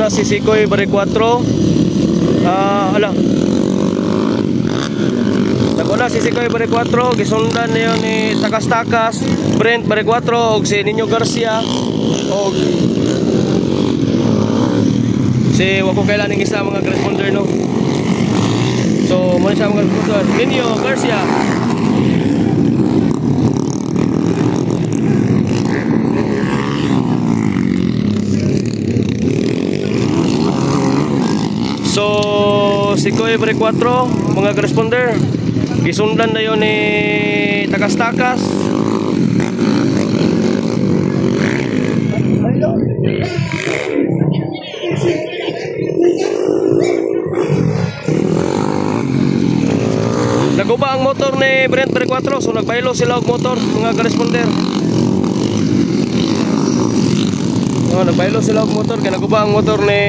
naguna si Sikoy Bare 4. Naguna si Sikoy Bare 4, gisundan niyo ni Takas-Takas, Brent Bare 4 og si Nino Garcia og si wako kailan ning isa mga corresponder no. So mo siya mga corresponder Nino Garcia. So Sikoy Bare 4 mga corresponder gisundan na yun ni Takas-Takas. Naguba ang motor ni Brent Bare 4, so nagbaylo sila og motor mga corresponder. Nagbaylo sila og motor kaya naguba ang motor ni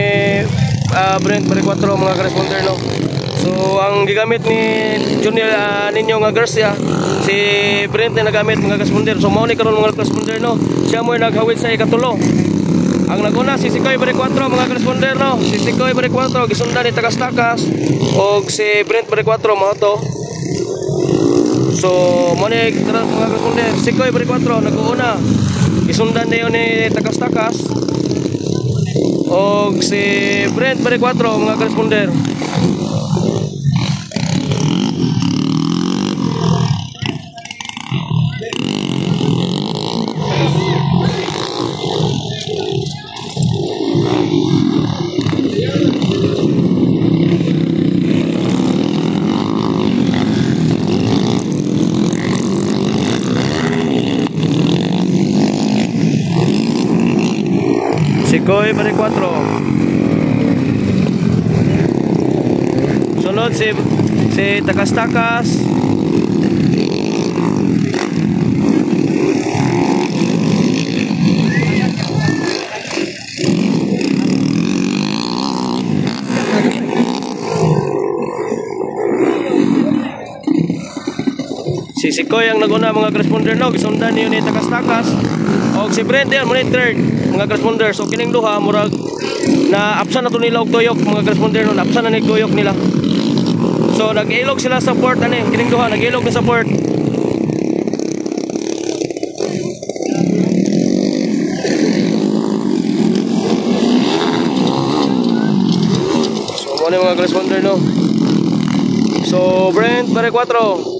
Brent Bare 4 mga corresponder no. So ang gigamit ni Junior Nino nga Garcia, si Brent na nagamit mga corresponder. So mao ni karon mga corresponder no, siya mo naghawid sa ikatulo. Ang naguna si Sikoy Bare 4 mga corresponder no. Si Sikoy Bare 4 gisundan ni Takas-Takas og si Brent Bare 4 mao to. So mao ni karon mga corresponder, Sikoy Bare 4 nag-uuna. Gisundan niyo ni Takas-Takas og si Brent Bare 4 mga corresponder. Sikoy Bare 4. Sunod si Takas-Takas. Si Sikoy ang naguna mga corresponder no, gisundan niyo ni Takas-Takas. Og si Brent yan mo ni third mga corresponder. So kining duha murag na apsan na to nila og tuyok mga corresponder no, apsan na ni tuyok nila. So nag-ilog sila sa port ani, kining duha nag-ilog na sa port. So mo ni mga corresponder no. So Brent Bare 4.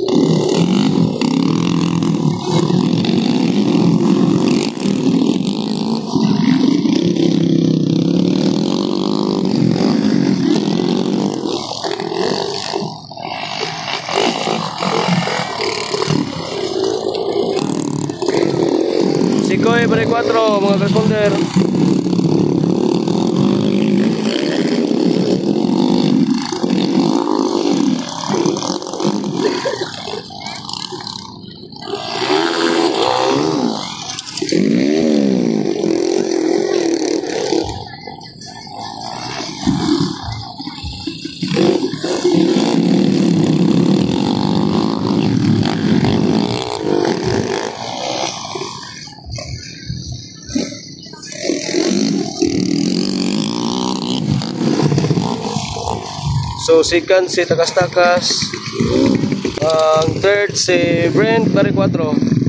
Sikoy Bare 4 mga corresponder. So second si Takas-Takas, ang third si Brent Bare 4.